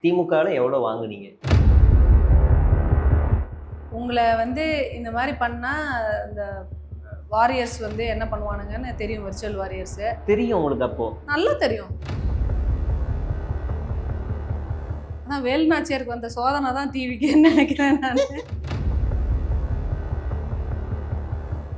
திமுகல எவ்வளோ வாங்குனீங்க? உங்கள வந்து இந்த மாரி பண்ணா, இந்த வாரியர்ஸ் வந்து என்ன பண்ணுவானுங்கன்னு தெரியும். விர்ச்சுவல் வாரியர்ஸு. தெரியும் உங்களுக்கு அப்போ? நல்லா தெரியும். ஆனா வேலு நாச்சியாருக்கு வந்த சோதனை தான் டிவிக்குன்னு நெனைக்கிறேன் நானு.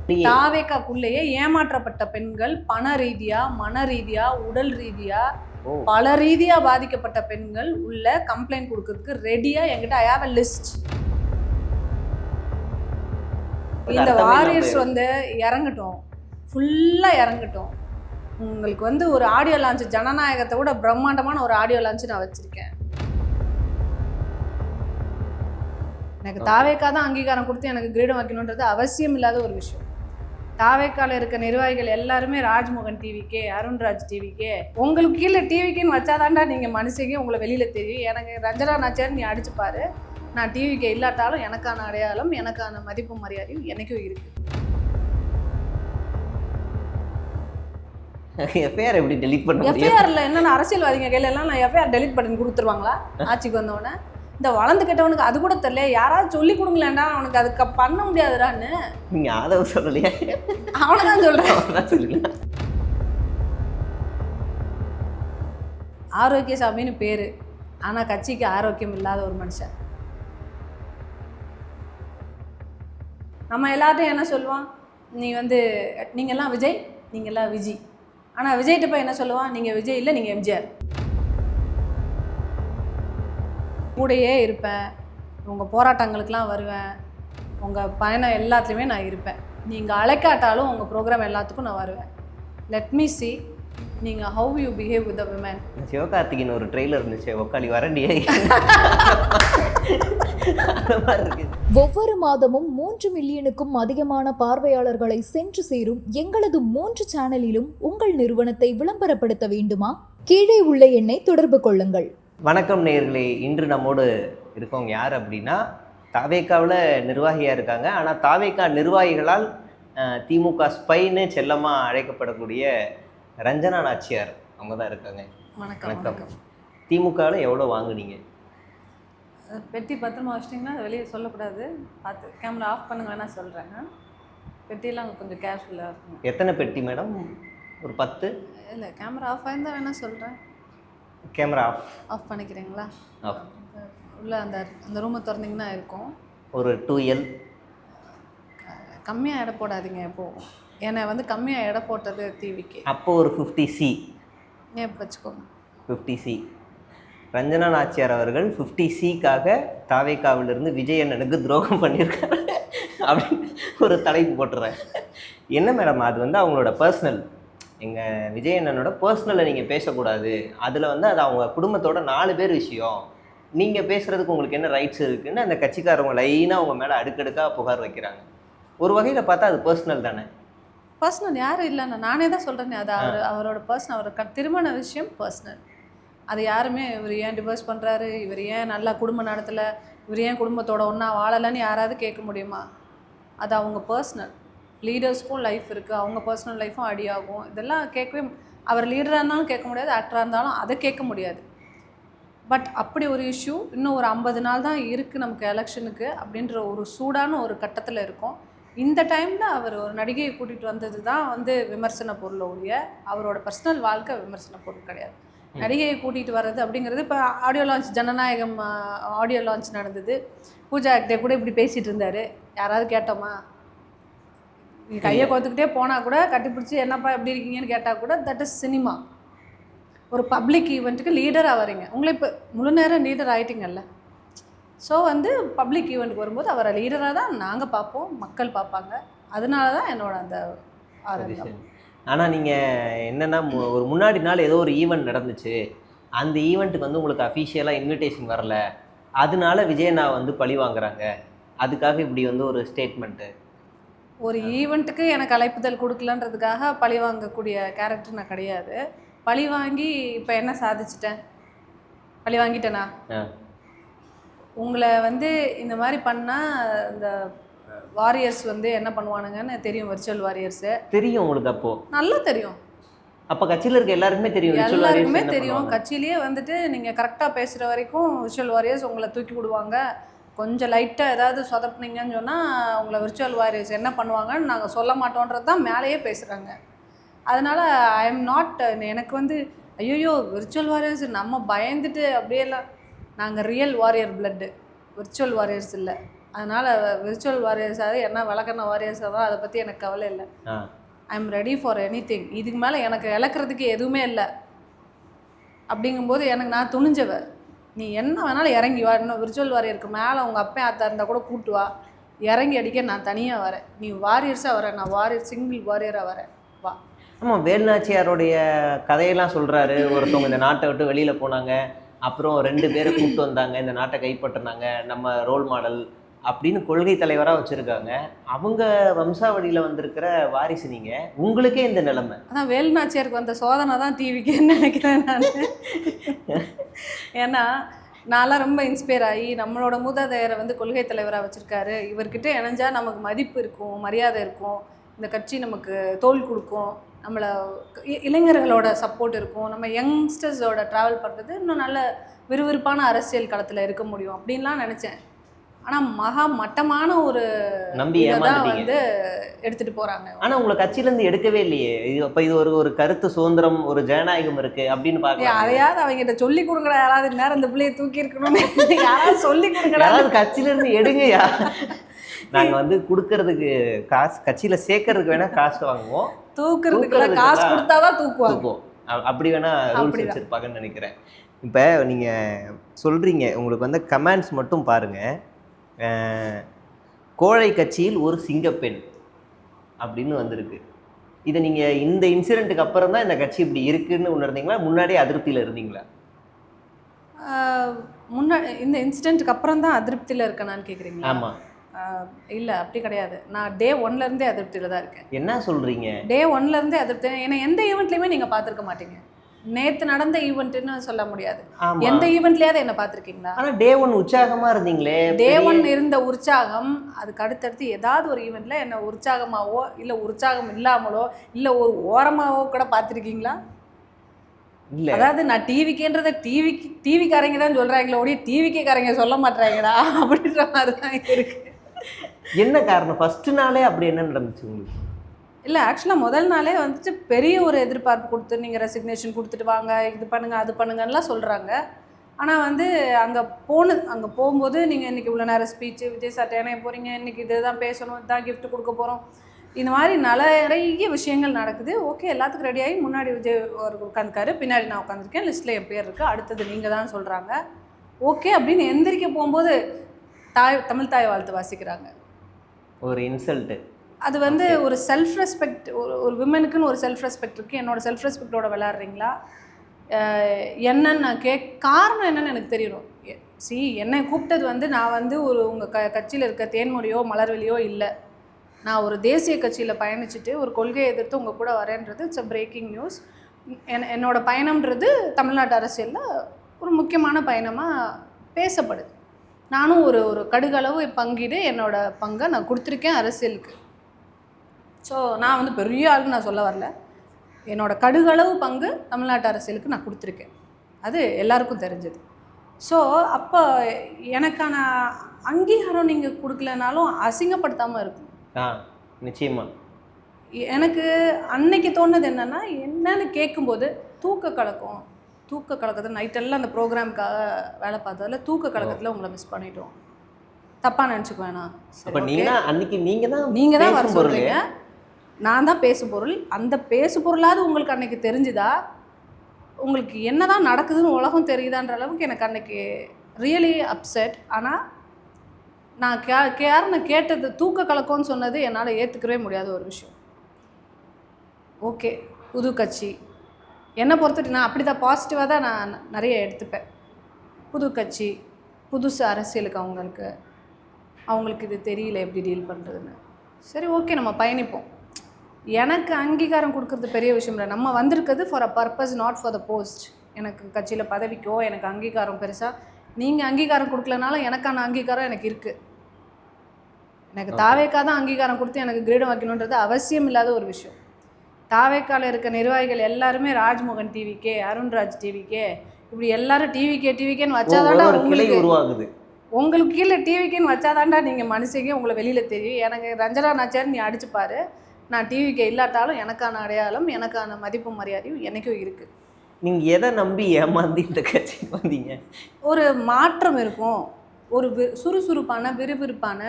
நீங்க தாவேக்காக்குள்ளேயே ஏமாற்றப்பட்ட பெண்கள், பண ரீதியா, மன ரீதியா, உடல் ரீதியா, ஓ! பல ரீதியா பாதிக்கப்பட்ட பெண்கள் உள்ள கம்ப்ளைண்ட் குடுக்கறதுக்கு ரெடியா என்கிட்ட ஐ ஹேவ் எ லிஸ்ட். இந்த அர்த்தமே இல்லாம வாரியர்ஸ் போயிரும். வந்து இறங்கட்டும். ஃபுல்லா இறங்கட்டும். உங்களுக்கு வந்து ஒரு ஆடியோ லான்ச் ஜனநாயகத்தை விட பிரம்மாண்டமான ஒரு ஆடியோ லான்ச் நான் வச்சிருக்கேன். எனக்கு ஓகே. தாவேக்கா தான் அங்கீகாரம் கொடுத்து எனக்கு கிரீடம் வைக்கணுன்றது அவசியம் இல்லாத ஒரு விஷயம். தாவேக்கால இருக்க நிர்வாகிகள் எல்லாருமே ராஜ்மோகன் டிவிக்கே, அருண்ராஜ் டிவிக்கே, உங்களுக்கு கீழே டிவிக்குன்னு வச்சாதான்டா நீங்க மனுஷங்க உங்களை வெளியில தெரியும். எனக்கு ரஞ்சனா நாச்சியார் நீ அடிச்சு பாரு. நான் டிவிக்கே இல்லாட்டாலும் எனக்கான அடையாளம், எனக்கான மதிப்பு மரியாதையும் எனக்கும் இருக்கு. எஃப்ஐஆர் எப்படி டெலீட் பண்ண முடியும்? எஃப்ஐஆர்ல என்னென்ன அரசியல்வாதிங்க கையில எல்லாம் நான் எஃப்ஐஆர் டெலிட் பண்ணி கொடுத்துருவாங்களா ஆட்சிக்கு வந்தவொடனே? இந்த வளர்ந்து கெட்டவனுக்கு அது கூட தெரியல. யாராவது சொல்லி கொடுங்களேன்டா, அவனுக்கு அதுக்கு பண்ண முடியாதுடான்னு. நீங்க ஆதவ சொல்லலையா? அவனை தான் சொல்றேன். அவர்தான் சொல்லுங்க. ஆரோக்கியசாமின்னு பேரு, ஆனா கட்சிக்கு ஆரோக்கியம் இல்லாத ஒரு மனுஷன். நம்ம எல்லார்ட்டையும் என்ன சொல்லுவான்? நீ வந்து நீங்கெல்லாம் விஜய், நீங்கெல்லாம் விஜி. ஆனா விஜய்கிட்ட போய் என்ன சொல்லுவான்? நீங்க விஜய் இல்லை, நீங்க எம்ஜிஆர். கூடயே இருப்பேன், உங்கள் போராட்டங்களுக்கெலாம் வருவேன், உங்கள் பயணம் எல்லாத்துலேயுமே நான் இருப்பேன். நீங்கள் அழைக்காட்டாலும் உங்கள் ப்ரோக்ராம் எல்லாத்துக்கும் நான் வருவேன். லெட் மீ சி நீங்கள் how you behave with the women. சிவகார்த்திகின் ஒரு ட்ரெய்லர் இருந்துச்சு, ஒக்காளி வரண்டியே. அந்த மாதிரி இருக்கு. ஒவ்வொரு மாதமும் 3 மில்லியனுக்கும் அதிகமான பார்வையாளர்களை சென்று சேரும் எங்களது 3 சேனலிலும் உங்கள் நிறுவனத்தை விளம்பரப்படுத்த வேண்டுமா? கீழே உள்ள எண்ணை தொடர்பு கொள்ளுங்கள். வணக்கம் நேயர்களே, இன்று நம்மோடு இருக்கவங்க யார் அப்படின்னா, தாவேக்காவில் நிர்வாகியாக இருக்காங்க. ஆனால் தாவேக்கா நிர்வாகிகளால் திமுக ஸ்பைன்னு செல்லமாக அழைக்கப்படக்கூடிய ரஞ்சனா நாச்சியார் அவங்க தான் இருக்காங்க. வணக்கம். வணக்கம். திமுகவில் எவ்வளோ வாங்குனீங்க? பெட்டி பத்திரமா வச்சிட்டிங்கன்னா வெளியே சொல்லக்கூடாது. பார்த்து கேமரா ஆஃப் பண்ணுங்க, வேணா சொல்கிறேன். பெட்டியெல்லாம் கொஞ்சம் கேர்ஃபுல்லாக இருக்கும். எத்தனை பெட்டி மேடம்? ஒரு 10? இல்லை, கேமரா ஆஃப் ஆயிருந்தால் வேணா சொல்கிறேன். Camera off. ஆஃப் பண்ணிக்கிறீங்களா? ஆஃப். உள்ள அந்த ரூமை திறந்தீங்கன்னா இருக்கும். ஒரு 2L. கம்மியாக எடை போடாதீங்க எப்போவும். ஏன்னா வந்து கம்மியாக எடை போட்டது டிவிக்கு. அப்போ ஒரு 50C. ஏன் வச்சுக்கோங்க. 50C. ரஞ்சனா நாச்சியார் அவர்கள் 50Cக்காக தாவேக்காவிலிருந்து விஜய் அண்ணனுக்கு துரோகம் பண்ணியிருக்காரு அப்படின்னு ஒரு தலைப்பு போட்டுறேன். என்ன மேடம், அது வந்து அவங்களோட பர்சனல், எங்கள் விஜய் அண்ணனோட பர்சனலை நீங்கள் பேசக்கூடாது, அதில் வந்து அது அவங்க குடும்பத்தோட 4 பேர் விஷயம், நீங்கள் பேசுகிறதுக்கு உங்களுக்கு என்ன ரைட்ஸ் இருக்குதுன்னு அந்த கட்சிக்காரவங்க லைனாக அவங்க மேலே அடுக்கடுக்காக புகார் வைக்கிறாங்க. ஒரு வகையில் பார்த்தா அது பர்சனல் தானே? பர்சனல் யாரும் இல்லைண்ணா, நானே தான் சொல்கிறேனே. அது அவரோட பர்சனல், அவரோட திருமண விஷயம் பர்சனல். அது யாருமே இவர் ஏன் டிவோர்ஸ் பண்ணுறாரு, இவர் ஏன் நல்லா குடும்பம் நடத்தலை, இவர் ஏன் குடும்பத்தோட ஒன்றா வாழலைன்னு யாராவது கேட்க முடியுமா? அது அவங்க பர்சனல். லீடர்ஸ்க்கும் லைஃப் இருக்குது, அவங்க பர்சனல் லைஃப்பும் அடியாகும். இதெல்லாம் கேட்கவே, அவர் லீடராக இருந்தாலும் கேட்க முடியாது, ஆக்டராக இருந்தாலும் அதை கேட்க முடியாது. பட் அப்படி ஒரு இஷ்யூ இன்னும் ஒரு 50 நாள் தான் இருக்குது நமக்கு எலெக்ஷனுக்கு அப்படின்ற ஒரு சூடான ஒரு கட்டத்தில் இருக்கும். இந்த டைமில் அவர் ஒரு நடிகையை கூட்டிகிட்டு வந்தது தான் வந்து விமர்சன பொருளை ஒழிய அவரோட பர்சனல் வாழ்க்கை விமர்சன பொருள் கிடையாது. நடிகையை கூட்டிகிட்டு வர்றது அப்படிங்கிறது, இப்போ ஆடியோ லான்ச் ஜனநாயகம் ஆடியோ லான்ச் நடந்தது. பூஜா ஆக்டே கூட இப்படி பேசிகிட்டு இருந்தார். யாராவது கேட்டோமா? நீ கையை கோத்துக்கிட்டே போனால் கூட கட்டிப்பிடிச்சி என்னப்பா எப்படி இருக்கீங்கன்னு கேட்டால் கூட தட் இஸ் சினிமா. ஒரு பப்ளிக் ஈவெண்ட்டுக்கு லீடராக வரீங்க, உங்களை இப்போ முழு நேரம் லீடர் ஆகிட்டிங்கல்ல. ஸோ வந்து பப்ளிக் ஈவெண்ட்டுக்கு வரும்போது அவரை லீடராக தான் நாங்கள் பார்ப்போம், மக்கள் பார்ப்பாங்க. அதனால தான் என்னோட அந்த ஆதங்கம். ஆனால் நீங்கள் என்னென்னா, ஒரு முன்னாடி நாள் ஏதோ ஒரு ஈவெண்ட் நடந்துச்சு, அந்த ஈவெண்ட்டுக்கு வந்து உங்களுக்கு அஃபிஷியலாக இன்விடேஷன் வரல, அதனால விஜயண்ணா வந்து பழி வாங்குறாங்க, அதுக்காக இப்படி வந்து ஒரு ஸ்டேட்மெண்ட்டு. ஒரு ஈவெண்ட்டுக்கு எனக்கு அழைப்புதல் கொடுக்கலன்றதுக்காக பழி வாங்கக்கூடிய கேரக்டர் நான் கிடையாது. பழி வாங்கி இப்போ என்ன சாதிச்சிட்டேன்? பழி வாங்கிட்டேனா? உங்களை வந்து இந்த மாதிரி பண்ணால் இந்த வாரியர்ஸ் வந்து என்ன பண்ணுவானுங்கன்னு தெரியும். விர்ச்சுவல் வாரியர்ஸு தெரியும் உங்களுக்கு அப்போ? நல்லா தெரியும். அப்ப கட்சியில இருக்க எல்லாருக்குமே தெரியும் virtual warriors எல்லாருக்குமே என்ன தெரியும். பண்ணுவாங்க. கட்சியிலேயே வந்துட்டு நீங்கள் கரெக்டாக பேசுகிற வரைக்கும் விர்ச்சுவல் வாரியர்ஸ் உங்களை தூக்கி விடுவாங்க. கொஞ்சம் லைட்டாக ஏதாவது சொதப்புனீங்கன்னு சொன்னால் உங்களை விர்ச்சுவல் வாரியர்ஸ் என்ன பண்ணுவாங்கன்னு நாங்கள் சொல்ல மாட்டோன்றது தான் மேலேயே பேசுகிறாங்க. அதனால் ஐ எம் நாட், எனக்கு வந்து ஐயோ விர்ச்சுவல் வாரியர்ஸ் நம்ம பயந்துட்டு அப்படியெல்லாம், நாங்கள் real warrior blood, virtual warriors இல்லை. அதனால் விர்ச்சுவல் வாரியர்ஸாவது என்ன விளக்கண வாரியர்ஸாக அதை பற்றி எனக்கு கவலை இல்லை. I am ready for anything. இதுக்கு மேலே எனக்கு இழக்கிறதுக்கு எதுவுமே இல்லை. அப்படிங்கும்போது எனக்கு நான் துணிஞ்சவ, நீ என்ன வேணாலும் இறங்கி வா. இன்னும் விர்ச்சுவல் வாரியருக்கு மேலே உங்கள் அப்பா ஆத்தா இருந்தால் கூட கூப்பிட்டு வா, இறங்கி அடிக்க நான் தனியாக வரேன். நீ வாரியர்ஸாக வரேன், நான் வாரியர் சிங்கிள் வாரியராக வரேன், வா. ஆமாம், வேலுநாச்சியாருடைய கதையெல்லாம் சொல்கிறாரு. ஒருத்தவங்க இந்த நாட்டை விட்டு வெளியில் போனாங்க, அப்புறம் 2 பேரை கூப்பிட்டு வந்தாங்க, இந்த நாட்டை கைப்பற்றினாங்க, நம்ம ரோல் மாடல் அப்படின்னு கொள்கை தலைவராக வச்சுருக்காங்க. அவங்க வம்சாவளியில் வந்திருக்கிற வாரிசு நீங்கள், உங்களுக்கே இந்த நிலைமை. அதான் வேலுநாச்சியாருக்கு வந்த சோதனை தான் டிவிக்குன்னு நினைக்கிறேன் நான். ஏன்னா நான்லாம் ரொம்ப இன்ஸ்பயர் ஆகி நம்மளோட மூதாதையரை வந்து கொள்கை தலைவராக வச்சுருக்காரு. இவர்கிட்ட இணைஞ்சா நமக்கு மதிப்பு இருக்கும், மரியாதை இருக்கும், இந்த கட்சி நமக்கு தோல் கொடுக்கும், நம்மளை இளைஞர்களோட சப்போர்ட் இருக்கும், நம்ம யங்ஸ்டர்ஸோட ட்ராவல் பண்ணுறது இன்னும் நல்ல விறுவிறுப்பான அரசியல் களத்தில் இருக்க முடியும் அப்படின்லாம் நினச்சேன். ஆனால் மகா மட்டமான ஒரு நம்பி இதை தான் ஏமாந்துட்டீங்க. வந்து எடுத்துகிட்டு போகிறாங்க. ஆனால் உங்களை கட்சியிலேருந்து எடுக்கவே இல்லையே. அப்போ இது ஒரு கருத்து சுதந்திரம், ஒரு ஜனநாயகம் இருக்குது அப்படின்னு பார்க்கலாம். அதையாவது அவங்ககிட்ட சொல்லி கொடுங்கடா, யாராவது நேரம் இந்த பிள்ளையை தூக்கி இருக்கணும்னு யாராவது சொல்லி கொடுங்கடா. யாராவது கட்சியிலேருந்து எடுங்கயா. நாங்கள் வந்து கொடுக்கறதுக்கு காசு, கட்சியில் சேர்க்கறதுக்கு வேணால் காசு வாங்குவோம், தூக்குறதுக்கு காசு கொடுத்தாதான் தூக்குவாங்க. தூக்குவோம். அப்படி வேணால் ரூல்ஸ் அப்படிதான் வச்சுருப்பாங்கன்னு நினைக்கிறேன். இப்போ நீங்கள் சொல்கிறீங்க, உங்களுக்கு வந்து கமெண்ட்ஸ் மட்டும் பாருங்கள். கோழை கட்சியில் ஒரு சிங்கப்பெண் அப்படின்னு வந்திருக்கு. இதை நீங்கள் இந்த இன்சிடெண்ட்டுக்கு அப்புறம் தான் இந்த கட்சி இப்படி இருக்குன்னு உணர்ந்தீங்களா, முன்னாடியே அதிருப்தியில் இருந்தீங்களா? முன்னாடி இந்த இன்சிடென்ட்டுக்கு அப்புறம் தான் அதிருப்தியில் இருக்கேனான்னு கேட்குறீங்களா? ஆமாம். இல்லை அப்படி கிடையாது. நான் டே 1லேருந்தே அதிருப்தியில் தான் இருக்கேன். என்ன சொல்கிறீங்க? டே 1லேருந்தே அதிருப்தி. ஏன்னா எந்த ஈவெண்ட்லையுமே நீங்கள் பார்த்துருக்க மாட்டீங்க. நேற்று நடந்த ஈவெண்ட்டுன்னு சொல்ல முடியாது. ஆமாம். எந்த ஈவெண்ட்லையாவது என்ன பார்த்துருக்கீங்களா? ஆனால் டே 1 உற்சாகமாக இருந்தீங்களே. டே 1 இருந்த உற்சாகம் அதுக்கு அடுத்தடுத்து ஏதாவது ஒரு ஈவெண்ட்டில் என்ன உற்சாகமாகவோ இல்லை உற்சாகம் இல்லாமலோ இல்லை ஒரு ஓரமாகவோ கூட பார்த்துருக்கீங்களா? இல்லை. அதாவது நான் டிவிக்குன்றதை டிவிக்காரங்க தான் சொல்கிறாங்களே ஒழிய டிவிக்காரங்க சொல்ல மாட்டாங்கடா அப்படின்ற மாதிரி தான் இருக்கு. என்ன காரணம்? ஃபர்ஸ்ட் நாளே அப்படி என்ன நடந்துச்சு உங்களுக்கு? இல்லை ஆக்சுவலாக முதல் நாளே வந்துட்டு பெரிய ஒரு எதிர்பார்ப்பு கொடுத்து நீங்கள் ரெசிக்னேஷன் கொடுத்துட்டு வாங்க, இது பண்ணுங்க அது பண்ணுங்கலாம் சொல்கிறாங்க. ஆனால் வந்து அங்கே போகும்போது நீங்கள் இன்றைக்கி இவ்வளோ நேரம் ஸ்பீச்சு, விஜய் சார் ஏன்னா போகிறீங்க, இன்றைக்கி இதுதான் பேசணும், இதுதான் gift கொடுக்க போகிறோம், இந்த மாதிரி நிறைய விஷயங்கள் நடக்குது. ஓகே, எல்லாத்துக்கும் ரெடியாகி முன்னாடி விஜய் அவர் உட்காந்துக்காரு, பின்னாடி நான் உட்காந்துருக்கேன், லிஸ்ட்டில் என் பேர் இருக்குது, அடுத்தது நீங்கள் தான் சொல்கிறாங்க. ஓகே அப்படின்னு எந்திரிக்க போகும்போது தமிழ் தாய் வாழ்த்து வாசிக்கிறாங்க. ஒரு இன்சல்ட்டு. அது வந்து ஒரு செல்ஃப் ரெஸ்பெக்ட், ஒரு விமனுக்குன்னு ஒரு செல்ஃப் ரெஸ்பெக்ட் இருக்குது. என்னோடய செல்ஃப் ரெஸ்பெக்டோட விளையாடுறீங்களா என்னன்னு நான் காரணம் என்னன்னு எனக்கு தெரியணும். என்னை கூப்பிட்டது வந்து நான் வந்து உங்கள் கட்சியில் இருக்க தேன்மொழியோ மலர்வெளியோ இல்லை. நான் ஒரு தேசிய கட்சியில் பயணிச்சுட்டு ஒரு கொள்கையை எதிர்த்து உங்கள் கூட வரேன்றது இட்ஸ் அ பிரேக்கிங் நியூஸ். என்னோடய பயணம்ன்றது தமிழ்நாட்டு அரசியலில் ஒரு முக்கியமான பயணமாக பேசப்படுது. நானும் ஒரு கடுகளவு பங்கீடு என்னோடய பங்கை நான் கொடுத்துருக்கேன் அரசியலுக்கு. ஸோ நான் வந்து பெரிய ஆளுன்னு நான் சொல்ல வரல. என்னோடய கடுகளவு பங்கு தமிழ்நாட்டு அரசியலுக்கு நான் கொடுத்துருக்கேன், அது எல்லாருக்கும் தெரிஞ்சது. ஸோ அப்போ எனக்கான அங்கீகாரம் நீங்கள் கொடுக்கலனாலும் அசிங்கப்படுத்தாமல் இருக்கும். நிச்சயமா. எனக்கு அன்னைக்கு தோணுது என்னன்னு கேட்கும்போது தூக்க கலக்கத்தில் நைட்டெல்லாம் அந்த ப்ரோக்ராமுக்காக வேலை பார்த்ததில் தூக்க கலக்கத்தில் உங்களை மிஸ் பண்ணிட்டோம். தப்பாக நினச்சிக்க வேணாம். அப்போ நீங்கள் தான் வர சொல்கிறீங்க, நான் தான் பேசு பொருள். அந்த பேசு பொருளாவது உங்களுக்கு அன்னைக்கு தெரிஞ்சுதா, உங்களுக்கு என்ன தான் நடக்குதுன்னு உலகம் தெரியுதான்ற அளவுக்கு எனக்கு அன்னைக்கு ரியலி அப்செட். ஆனால் நான் யாருன்னு கேட்டது தூக்க கலக்கம்னு சொன்னது என்னால் ஏற்றுக்கவே முடியாத ஒரு விஷயம். ஓகே, புது கட்சி என்னை பொறுத்துட்டு நான் அப்படி தான் பாசிட்டிவாக தான் நான் நிறைய எடுத்துப்பேன். புது கட்சி, புதுசு அரசியலுக்கு அவங்களுக்கு இது தெரியல எப்படி டீல் பண்ணுறதுன்னு. சரி ஓகே, நம்ம பயணிப்போம். எனக்கு அங்கீகாரம் கொடுக்குறது பெரிய விஷயம் இல்லை. நம்ம வந்திருக்கிறது for a purpose, not for the post. எனக்கு கட்சியில் பதவிக்கோ எனக்கு அங்கீகாரம் பெருசாக நீங்கள் அங்கீகாரம் கொடுக்கலனாலும் எனக்கான அங்கீகாரம் எனக்கு இருக்குது. எனக்கு தாவேக்கா தான் அங்கீகாரம் கொடுத்து எனக்கு கிரீடம் வைக்கணுன்றது அவசியம் இல்லாத ஒரு விஷயம். தாவேக்கால இருக்க நிர்வாகிகள் எல்லாருமே ராஜ்மோகன் டிவிக்கே, அருண்ராஜ் டிவிக்கே, இப்படி எல்லாரும் டிவிக்கேன்னு வச்சாதாண்டா ஒரு கிளை உங்களுக்கு உருவாகுது. உங்களுக்கு கீழே டிவிக்கேன்னு வச்சாதாண்டா நீங்கள் மனுஷங்க உங்களை வெளியில் தெரியும். எனக்கு ரஞ்சனா நாச்சியார் நீ அடிச்சு பாரு, நான் டிவிக்கே இல்லாட்டாலும் எனக்கான அடையாளம், எனக்கான மதிப்பு மரியாதையும் எனக்கும் இருக்குது. நீங்க எதை நம்பி ஏமாந்து இந்த கட்சிக்கு வந்தீங்க? ஒரு மாற்றம் இருக்கும், ஒரு சுறுசுறுப்பான விறுவிறுப்பான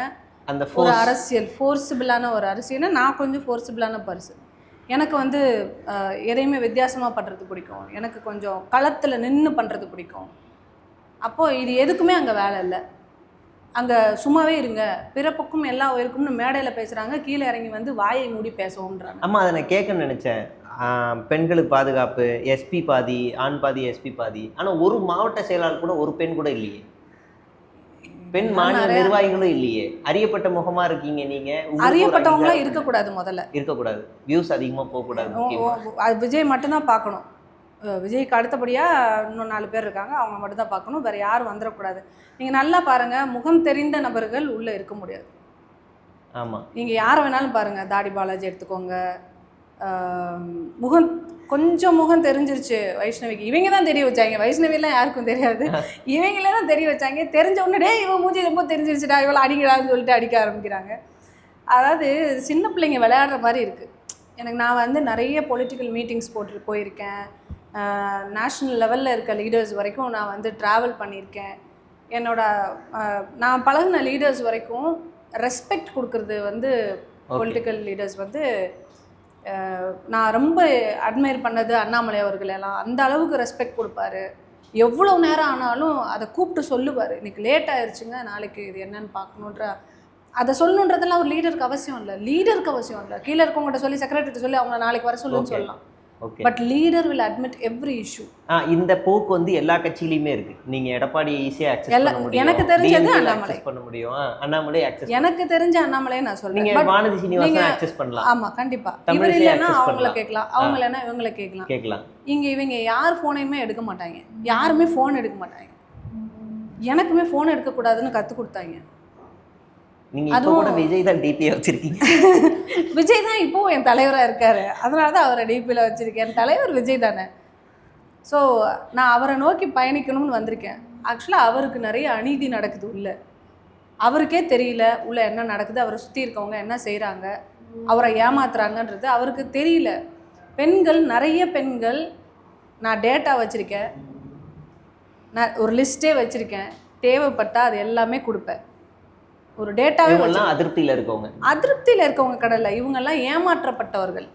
அந்த ஒரு அரசியல், ஃபோர்ஸபிளான ஒரு அரசியல்னா நான் கொஞ்சம் ஃபோர்ஸபிளான பர்சன். எனக்கு வந்து எதையுமே வித்தியாசமாக பண்ணுறது பிடிக்கும், எனக்கு கொஞ்சம் களத்தில் நின்று பண்ணுறது பிடிக்கும். அப்போது இது எதுக்குமே அங்கே வேலை இல்லை, அங்கே சும்மாவே இருங்க, பிறப்புக்கும் எல்லா உயிருக்கும்னு மேடையில் பேசுகிறாங்க, கீழே இறங்கி வந்து வாயை மூடி பேசுவோன்றாங்க. ஆமா, அதை நான் கேட்கணும்னு நினைச்சேன். பெண்களுக்கு பாதுகாப்பு, எஸ்பி பாதி, ஆண் பாதி, எஸ்பி பாதி. ஆனால் ஒரு மாவட்ட செயலாளர் கூட ஒரு பெண் கூட இல்லையே, பெண் மாநில நிர்வாகிகளும் இல்லையே. அறியப்பட்ட முகமா இருக்கீங்க நீங்க. அறியப்பட்டவங்களாம் இருக்கக்கூடாது, முதல்ல இருக்கக்கூடாது, வியூஸ் அதிகமாக போகக்கூடாது. விஜய் மட்டும்தான் பார்க்கணும், விஜய்க்கு அடுத்தபடியாக இன்னும் 4 பேர் இருக்காங்க, அவங்க மட்டும்தான் பார்க்கணும், வேறு யாரும் வந்துடக்கூடாது. நீங்கள் நல்லா பாருங்கள், முகம் தெரிந்த நபர்கள் உள்ளே இருக்க முடியாது. ஆமாம், நீங்கள் யாரை வேணாலும் பாருங்கள், தாடி பாலாஜி எடுத்துக்கோங்க, கொஞ்சம் முகம் தெரிஞ்சிருச்சு வைஷ்ணவிக்கு, இவங்க தான் தெரிய வச்சாங்க, வைஷ்ணவிலாம் யாருக்கும் தெரியாது, இவங்களே தான் தெரிய வச்சாங்க. தெரிஞ்ச உடனே இவன் மூஞ்சி ரொம்ப தெரிஞ்சிருச்சுடா, இவளை அடிக்கிறான்னு சொல்லிட்டு அடிக்க ஆரம்பிக்கிறாங்க. அதாவது சின்ன பிள்ளைங்க விளையாடுற மாதிரி இருக்குது. நான் வந்து நிறைய பொலிட்டிக்கல் மீட்டிங்ஸ் போயிருக்கேன், நேஷ்னல் லெவலில் இருக்க லீடர்ஸ் வரைக்கும் நான் வந்து ட்ராவல் பண்ணியிருக்கேன். நான் பழகின லீடர்ஸ் வரைக்கும் ரெஸ்பெக்ட் கொடுக்குறது வந்து பொலிட்டிக்கல் லீடர்ஸ் வந்து நான் ரொம்ப அட்மையர் பண்ணது அண்ணாமலை அவர்களெல்லாம் அந்த அளவுக்கு ரெஸ்பெக்ட் கொடுப்பாரு. எவ்வளோ நேரம் ஆனாலும் அதை கூப்பிட்டு சொல்லுவார், இன்றைக்கி லேட் ஆயிடுச்சுங்க, நாளைக்கு இது என்னன்னு பார்க்கணுன்ற அதை சொல்லணுன்றதெல்லாம் ஒரு லீடருக்கு அவசியம் இல்லை. கீழே இருக்கவங்ககிட்ட சொல்லி, செக்ரட்டரிட்ட சொல்லி அவங்க நாளைக்கு வர சொல்லுன்னு சொல்லலாம். But leader will admit every issue. இந்த போக்கு வந்து எல்லா கட்சியிலையுமே இருக்கு. நீங்க எடப்பாடி ஈஸியா அக்சஸ் பண்ண முடியும், எனக்கு தெரிஞ்சது அண்ணாமலை பண்ண முடியும், அண்ணாமலை அக்சஸ் எனக்கு தெரிஞ்ச அண்ணாமலை நான் சொல்றேன். நீங்க வானதி சீனிவாசன் அக்சஸ் பண்ணலாம். ஆமா, கண்டிப்பா. இவர் இல்லைன்னா அவங்கள கேட்கலாம், அவங்க இல்லைன்னா இவங்களை கேட்கலாம். இவங்க யார் ஃபோனையுமே எடுக்க மாட்டாங்க, யாருமே ஃபோன் எடுக்க மாட்டாங்க. எனக்குமே ஃபோன் எடுக்கக்கூடாதுன்னு கற்றுக் கொடுத்தாங்க. அதுவும் விஜய் தான் டிபியை வச்சிருக்கீங்க. விஜய் தான் இப்போ என் தலைவராக இருக்காரு, அதனால தான் அவரை டிபியில் வச்சிருக்கேன். என் தலைவர் விஜய் தானே. ஸோ நான் அவரை நோக்கி பயணிக்கணும்னு வந்திருக்கேன். ஆக்சுவலாக அவருக்கு நிறைய அநீதி நடக்குது உள்ள, அவருக்கே தெரியல உள்ள என்ன நடக்குது, அவரை சுற்றி இருக்கவங்க என்ன செய்கிறாங்க, அவரை ஏமாத்துறாங்கன்றது அவருக்கு தெரியல. நிறைய பெண்கள், நான் டேட்டா வச்சுருக்கேன், நான் ஒரு லிஸ்ட்டே வச்சுருக்கேன், தேவைப்பட்டால் அது எல்லாமே கொடுப்பேன். ஒரு டேட்டாவே அதிருப்தியில் இருக்கவங்க கடல்ல, இவங்கெல்லாம் ஏமாற்றப்பட்டவர்கள்.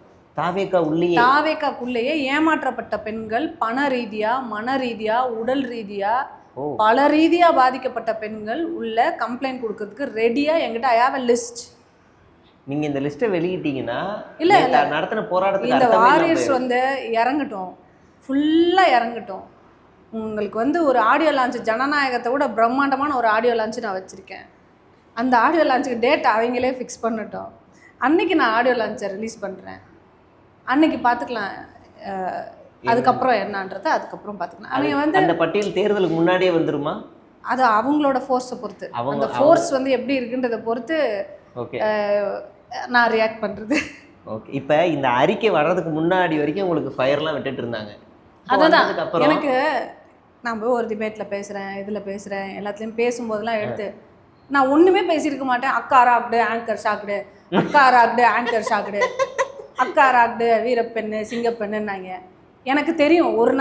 தாவேக்காக்குள்ளேயே ஏமாற்றப்பட்ட பெண்கள், பண ரீதியா, மன ரீதியா, உடல் ரீதியா, பல ரீதியா பாதிக்கப்பட்ட பெண்கள் உள்ள கம்ப்ளைண்ட் கொடுக்கறதுக்கு ரெடியா என்கிட்ட ஐ ஹேவ் a லிஸ்ட். நீங்க இந்த லிஸ்ட்டை வெளியிட்டீங்கன்னா இல்ல நடத்தின போராட்டத்துக்கு இந்த வாரியர்ஸ் வந்து இறங்கட்டும், ஃபுல்லா இறங்கட்டும். உங்களுக்கு வந்து ஒரு ஆடியோ லான்ச், ஜனநாயகத்தை விட பிரம்மாண்டமான ஒரு ஆடியோ லான்ச் நான் வச்சிருக்கேன். அந்த ஆடியோ லான்ச்சுக்கு டேட் அவங்களே ஃபிக்ஸ் பண்ணட்டும். அன்னைக்கு நான் ஆடியோ லான்ச்சை ரிலீஸ் பண்ணுறேன், அன்னைக்கு பார்த்துக்கலாம். அதுக்கப்புறம் என்னன்றதை அதுக்கப்புறம் பார்த்துக்கலாம். அவங்க வந்து அந்த பட்டியல் தேர்தலுக்கு முன்னாடியே வந்துருமா, அது அவங்களோட ஃபோர்ஸை பொறுத்து, அந்த ஃபோர்ஸ் வந்து எப்படி இருக்குன்றதை பொறுத்து நான் ரியாக்ட் பண்ணுறது. ஓகே, இப்போ இந்த அறிக்கை வர்றதுக்கு முன்னாடி வரைக்கும் உங்களுக்கு ஃபயர்லாம் விட்டுட்டு இருந்தாங்க. அதுதான் எனக்கு, நான் போய் ஒரு டிபேட்டில் பேசுகிறேன், இதில் பேசுகிறேன், எல்லாத்துலேயும் பேசும்போதெல்லாம் எடுத்து நான் ஒன்றுமே பேசியிருக்க மாட்டேன். அக்கா ராக்டு ஆங்கர் ஷாக்டு, அக்கா ராக்டு ஆங்கர் ஷாக்டு, அக்கா ராக்டு வீரப்பெண்ணு சிங்கப்பெண்ணுன்னாங்க. எனக்கு தெரியும் ஒரு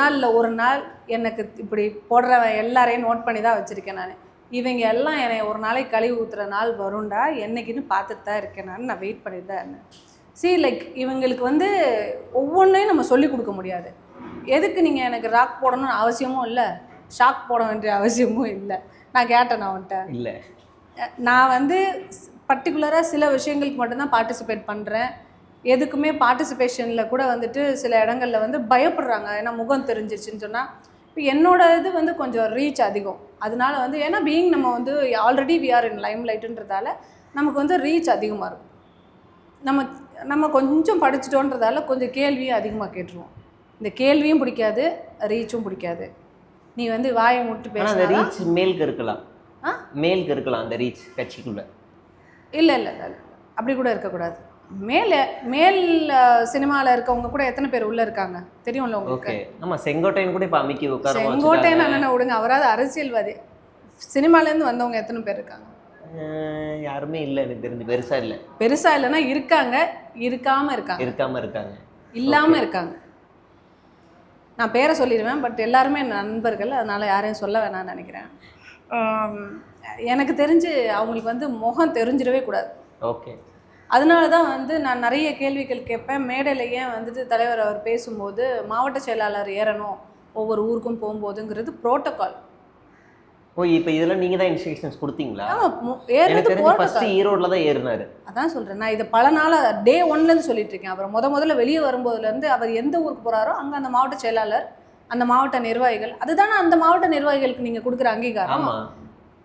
நாள் எனக்கு இப்படி போடுறவன் எல்லாரையும் நோட் பண்ணி தான் வச்சுருக்கேன். இவங்க எல்லாம் என்னை ஒரு நாளைக்கு கழுவி ஊற்றுற நாள் வரும்டா, என்னைக்குன்னு பார்த்துட்டு தான் இருக்கேன். நான் வெயிட் பண்ணிட்டு தான் இருந்தேன். லைக் இவங்களுக்கு வந்து ஒவ்வொன்றையும் நம்ம சொல்லி கொடுக்க முடியாது. எதுக்கு நீங்கள் எனக்கு ராக் போடணும்னு அவசியமும் இல்லை, ஷாக் போட வேண்டிய அவசியமும் இல்லை. நான் கேட்டேன், நான் வந்துட்டேன் இல்லை, நான் வந்து பர்டிகுலராக சில விஷயங்களுக்கு மட்டும்தான் பார்ட்டிசிபேட் பண்ணுறேன். எதுக்குமே பார்ட்டிசிபேஷனில் கூட வந்துட்டு சில இடங்களில் வந்து பயப்படுறாங்க, ஏன்னா முகம் தெரிஞ்சிருச்சுன்னு சொன்னால். இப்போ என்னோட இது வந்து கொஞ்சம் ரீச் அதிகம், அதனால வந்து ஏன்னா பீயிங் நம்ம வந்து already we are in lime லைட்டுன்றதால நமக்கு வந்து ரீச் அதிகமாக இருக்கும். நம்ம கொஞ்சம் படிச்சிட்டோன்றதால கொஞ்சம் கேள்வியும் அதிகமாக கேட்டுருவோம். இந்த கேள்வியும் பிடிக்காது, ரீச்சும் பிடிக்காது. நீ வந்து வாயை முட்டு பேச ரீச் மேலுக்கு இருக்கலாம், மேலுக்கு இருக்கலாம் அந்த ரீச் கட்சிக்குள்ள. இல்லை அப்படி கூட இருக்கக்கூடாது. மேல் சினிமாவில் இருக்கவங்க கூட எத்தனை பேர் உள்ளே இருக்காங்க தெரியும்ல உங்களுக்கு? ஓகே. ஆமாம், செங்கோட்டையன் கூட இப்போ அமுக்கி உட்கார செங்கோட்டையன் அண்ணனை விடுங்க, அவராது அரசியல்வாதி. சினிமாலேருந்து வந்தவங்க எத்தனை பேர் இருக்காங்க? யாருமே இல்லை எனக்கு தெரிஞ்சு, பெருசாக இல்லை. பெருசாக இல்லைன்னா இருக்காங்க, இருக்காமல் இருக்காங்க, இல்லாமல் இருக்காங்க. நான் பேரை சொல்லிடுவேன், பட் எல்லாருமே நண்பர்கள், அதனால் யாரையும் சொல்ல வேணாம்னு நினைக்கிறேன். எனக்கு தெரிஞ்சு அவங்களுக்கு வந்து முகம் தெரிஞ்சிடவே கூடாது. ஓகே. அதனால தான் வந்து நான் நிறைய கேள்விகள் கேட்பேன். மேடையில் ஏன் வந்துட்டு தலைவர் அவர் பேசும்போது மாவட்ட செயலாளர் ஏறணும் ஒவ்வொரு ஊருக்கும் போகும்போதுங்கிறது ப்ரோட்டோகால். ஓ, இப்போ இதெல்லாம் நீங்கள் தான் இன்ஸ்ட்ரக்ஷன்ஸ் கொடுத்தீங்களா? ஆமாம், ஏறது ஃபர்ஸ்ட் ஈரோடில் தான் ஏறினார். அதான் சொல்கிறேன், நான் இதை பல நாளாக டே 1லேருந்து சொல்லிட்டு இருக்கேன். அப்புறம் முதல்ல வெளியே வரும்போதுலேருந்து அவர் எந்த ஊருக்கு போகிறாரோ அங்கே அந்த மாவட்ட செயலாளர், அந்த மாவட்ட நிர்வாகிகள், அதுதானே அந்த மாவட்ட நிர்வாகிகளுக்கு நீங்கள் கொடுக்குற அங்கீகாரம்.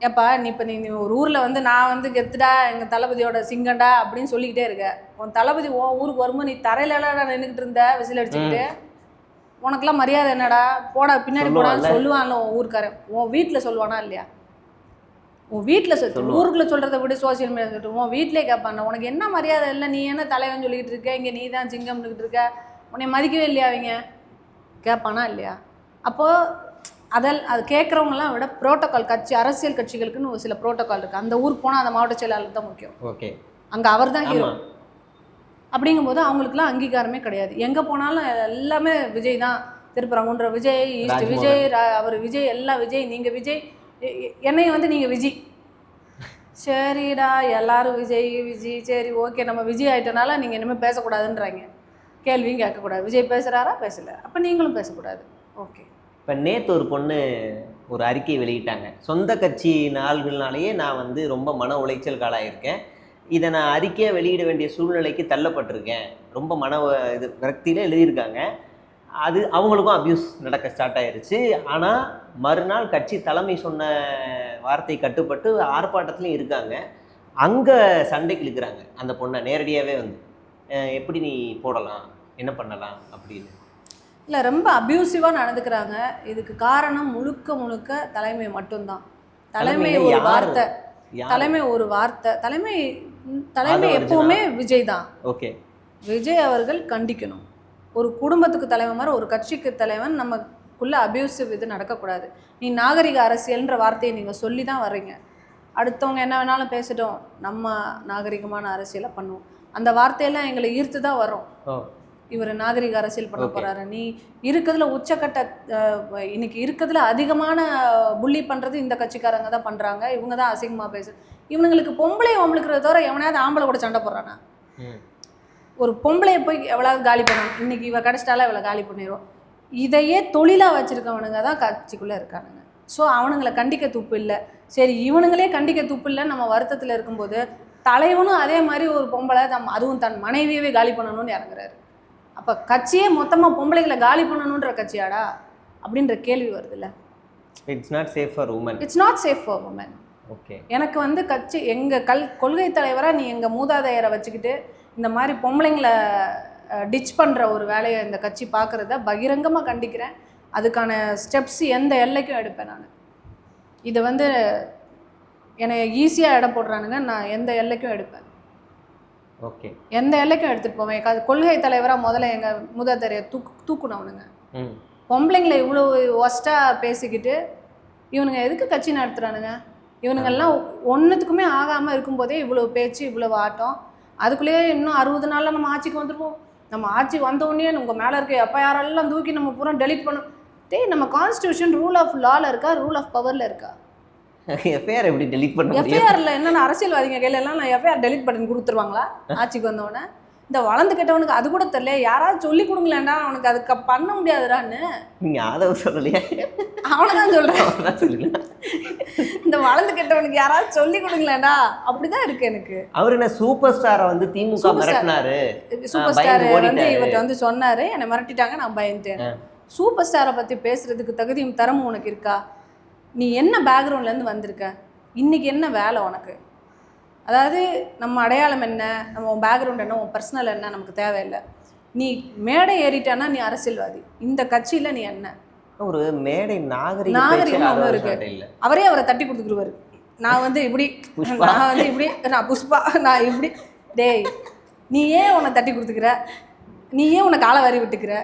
ஏப்பா நீ ஒரு ஊரில் வந்து நான் வந்து கெத்துடா எங்கள் தளபதியோட சிங்கண்டா அப்படின்னு சொல்லிக்கிட்டே இருக்க, உன் தளபதி ஊருக்கு வரும்போது நீ தரையிலடா நின்றுக்கிட்டு இருந்த விசில் அடிச்சுக்கிட்டு, உனக்கெல்லாம் மரியாதை என்னடா, போடா பின்னாடி போடான்னு சொல்லுவான்ல உன் ஊருக்காரன். உன் வீட்டில் சொல்லுவானா இல்லையா? உன் வீட்டில் ஊருக்குள்ளே சொல்கிறத விட சோசியல் மீடியா சொல்லிட்டு உன் வீட்டிலே கேட்பான், உனக்கு என்ன மரியாதை இல்லை, நீ என்ன தலைவன் சொல்லிக்கிட்டு இருக்க, இங்கே நீ தான் சிங்கம்னுக்கிட்டு இருக்க, உன்னை மதிக்கவே இல்லையா அவங்க கேட்பானா இல்லையா? அப்போது அது கேட்குறவங்களாம் விட ப்ரோட்டோகால், அரசியல் கட்சிகளுக்குன்னு ஒரு சில ப்ரோட்டோகால் இருக்குது. அந்த ஊருக்கு போனால் அந்த மாவட்ட செயலாளர் தான் முக்கியம். ஓகே. அங்கே அவர் தான் ஹீரோ. அப்படிங்கும்போது அவங்களுக்குலாம் அங்கீகாரமே கிடையாது. எங்கே போனாலும் எல்லாமே விஜய் தான், திருப்பரங்குன்ற விஜய், ஈஸ்ட் விஜய், அவர் விஜய், எல்லாம் விஜய், நீங்கள் விஜய், என்னையும் வந்து நீங்கள் விஜய். சரிடா எல்லாரும் விஜய் சரி ஓகே, நம்ம விஜய் ஆகிட்டனால நீங்கள் இனிமேல் பேசக்கூடாதுன்றாங்க, கேள்வியும் கேட்கக்கூடாது. விஜய் பேசுகிறாரா பேசலை, அப்போ நீங்களும் பேசக்கூடாது. ஓகே. இப்போ நேற்று ஒரு பொண்ணு ஒரு அறிக்கை வெளியிட்டாங்க, சொந்த கட்சி நாள்கள்னாலேயே நான் வந்து ரொம்ப மன உளைச்சல் காலாயிருக்கேன், இதை நான் அறிக்கையாக வெளியிட வேண்டிய சூழ்நிலைக்கு தள்ளப்பட்டிருக்கேன், ரொம்ப விரக்தியில் எழுதியிருக்காங்க. அது அவங்களுக்கும் அப்யூஸ் நடக்க ஸ்டார்ட் ஆயிடுச்சு. ஆனால் மறுநாள் கட்சி தலைமை சொன்ன வார்த்தை கட்டுப்பட்டு ஆர்ப்பாட்டத்துலையும் இருக்காங்க. அங்கே சண்டைக்கு இழுக்கிறாங்க அந்த பொண்ணை நேரடியாகவே வந்து, எப்படி நீ போடலாம், என்ன பண்ணலாம் அப்படின்னு. இல்லை, ரொம்ப அப்யூசிவாக நடந்துக்கிறாங்க. இதுக்கு காரணம் முழுக்க தலைமை மட்டும்தான். தலைமை ஒரு வார்த்தை, தலைமை எப்பவுமே விஜய் தான். ஓகே. விஜய் அவர்கள் கண்டிக்கணும். ஒரு குடும்பத்துக்கு தலைவன் மாதிரி ஒரு கட்சிக்கு தலைவன், நமக்குள்ள அப்யூசிவ் இது நடக்கக்கூடாது. நீ நாகரிக அரசியல்ன்ற வார்த்தையை நீங்கள் சொல்லி தான் வர்றீங்க. அடுத்தவங்க என்ன வேணாலும் பேசட்டும், நம்ம நாகரிகமான அரசியலை பண்ணுவோம், அந்த வார்த்தையெல்லாம் எங்களை ஈர்த்து தான் வரும். இவர் நாகரிக அரசியல் பண்ண போறாரு. நீ இருக்கிறதுல உச்சக்கட்ட இன்னைக்கு இருக்கிறதுல அதிகமான புள்ளி பண்றது இந்த கட்சிக்காரங்க தான் பண்றாங்க, இவங்க தான் அசிங்கமா பேசு. இவனுங்களுக்கு பொம்பளை ஒம்பளுக்கிறத தவிர எவனாவது ஆம்பளை கூட சண்டை போடுறானா? ஒரு பொம்பளையை போய் எவ்வளவு காலி பண்ணணும், இன்னைக்கு இவ கடிச்சிட்டால இவளை காலி பண்ணிடுவோம். இதையே தொழிலாக வச்சிருக்கவனுங்க தான் கட்சிக்குள்ளே இருக்கானுங்க. ஸோ அவனுங்களை கண்டிக்க துப்பு இல்லை. சரி, இவனுங்களே கண்டிக்க துப்பு இல்லை நம்ம வருத்தத்தில் இருக்கும்போது, தலைவனும் அதே மாதிரி ஒரு பொம்பளை அதுவும் தன் மனைவியவே காலி பண்ணணும்னு இறங்குறாரு. அப்போ கட்சியே மொத்தமாக பொம்பளைகளை காலி பண்ணணுன்ற கட்சியாடா அப்படின்ற கேள்வி வருதுல்ல. It's not safe for woman. It's not safe for woman. Okay. எனக்கு வந்து கட்சி எங்கள் கொள்கை தலைவராக நீ எங்கள் மூதாதையரை வச்சுக்கிட்டு இந்த மாதிரி பொம்பளைங்களை டிச் பண்ணுற ஒரு வேலையை இந்த கட்சி பார்க்குறத பகிரங்கமாக கண்டிக்கிறேன். அதுக்கான ஸ்டெப்ஸ் எந்த எல்லைக்கும் எடுப்பேன் நான். இதை வந்து என்னை ஈஸியாக இடம் போடுறானுங்க, நான் எந்த எல்லைக்கும் எடுப்பேன். ஓகே. எந்த எல்லைக்கும் எடுத்துகிட்டு போவேன். கொள்கை தலைவராக முதல்ல எங்கள் மூதாதையரை தூக்கணும்னுங்க. பொம்பளைங்களை இவ்வளோ ஒஸ்ட்டாக பேசிக்கிட்டு இவனுங்க எதுக்கு கட்சி நடத்துகிறானுங்க? இவனுங்கெல்லாம் ஒன்றுத்துக்குமே ஆகாமல் இருக்கும்போதே இவ்வளோ பேச்சு, இவ்வளோ ஆட்டம். அதுக்குள்ளேயே இன்னும் 60 நாளில் நம்ம ஆட்சிக்கு வந்துடுவோம். நம்ம ஆட்சி வந்தோடனே உங்கள் மேலே இருக்க எஃப்ஐஆரெல்லாம் தூக்கி நம்ம பூரா டெலிட் பண்ணணும். நம்ம கான்ஸ்டியூஷன் ரூல் ஆஃப் லாவில் இருக்கா, ரூல் ஆஃப் பவரில் இருக்கா? எஃப்ஐஆர் எப்படி டெலிட் பண்ண? எஃப்ஐஆரில் என்னென்ன அரசியல்வாதிங்க கையிலலாம் நான் எஃப்ஐஆர் டெலிட் பண்ணி கொடுத்துருவாங்களா ஆட்சிக்கு வந்தோடனே? இந்த வளர்ந்து கேட்டவனுக்கு அது கூட தெரியல, யாராவது சொல்லி கொடுங்களேன்டா, அவனுக்கு அதுக்கு பண்ண முடியாதுடான்னு. நீங்கள் ஆதவ சொல்லலையா? அவனை தான் சொல்கிறேன். இந்த வளர்ந்து கேட்டவனுக்கு யாராவது சொல்லி கொடுங்களேன்டா, அப்படிதான் இருக்கு எனக்கு. அவர் என்ன சூப்பர் ஸ்டாரை வந்து திமுக மிரட்டினாரு, சூப்பர் ஸ்டார் வந்து இவர்கிட்ட வந்து சொன்னாரு, என்னை மிரட்டிட்டாங்க, நான் பயந்துட்டேன். சூப்பர் ஸ்டாரை பற்றி பேசுறதுக்கு தகுதியும் தரமும் உனக்கு இருக்கா? நீ என்ன பேக்ரவுண்ட்லேருந்து வந்திருக்க, இன்னைக்கு என்ன வேலை உனக்கு? அதாவது நம்ம அடையாளம் என்ன, நம்ம பேக்ரவுண்ட் என்ன, உன் பர்சனல் என்ன நமக்கு தேவையில்லை. நீ மேடை ஏறிட்டானா நீ அரசியல்வாதி. இந்த கட்சியில் நீ என்ன ஒரு மேடை நாகரிகம் ஒன்றும் இருக்கு. அவரே அவரை தட்டி கொடுத்துக்குருவாரு. நான் வந்து இப்படி, நான் வந்து இப்படி, நான் புஷ்பா, நான் இப்படி. டேய், நீ ஏன் உன்னை தட்டி கொடுத்துக்கிற, நீ ஏன் உன்னை காலை வாரி விட்டுக்கிற?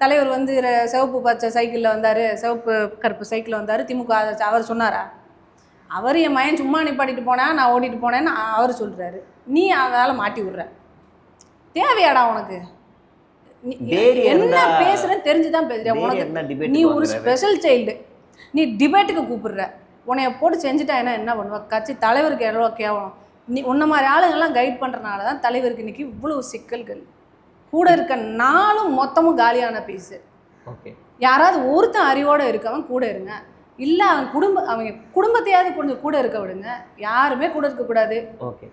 தலைவர் வந்து சிவப்பு பச்சை சைக்கிளில் வந்தார், சிவப்பு கருப்பு சைக்கிளில் வந்தார், திமுக அவர் சொன்னாரா? அவர் என் மயன் சும்மா நிப்பாட்டிட்டு போனேன், நான் ஓட்டிட்டு போனேன்னு அவர் சொல்கிறாரு. நீ அதனால் மாட்டி விட்ற. தேவையாடா உனக்கு? என்ன பேசுகிறேன்னு தெரிஞ்சு தான் பேசுகிறேன். உனக்கு நீ ஒரு ஸ்பெஷல் சைல்டு. நீ டிபேட்டுக்கு கூப்பிடுற. உன்னைய போட்டு செஞ்சுட்டா என்ன பண்ணுவ? கட்சி தலைவருக்கு எவ்வளோ கேவலம். நீ உன்ன மாதிரி ஆளுங்கள்லாம் கைட் பண்ணுறனால தான் தலைவருக்கு இன்றைக்கி இவ்வளோ சிக்கல்கள். கூட இருக்க நாளும் மொத்தமும் காலியான பீஸு. ஓகே, யாராவது ஒருத்தன் அறிவோடு இருக்கவன் கூட இருங்க. இல்லை அவங்க குடும்பத்தையாவது கொஞ்சம் கூட இருக்க விடுங்க. யாருமே கூட இருக்கக்கூடாது. ஓகே,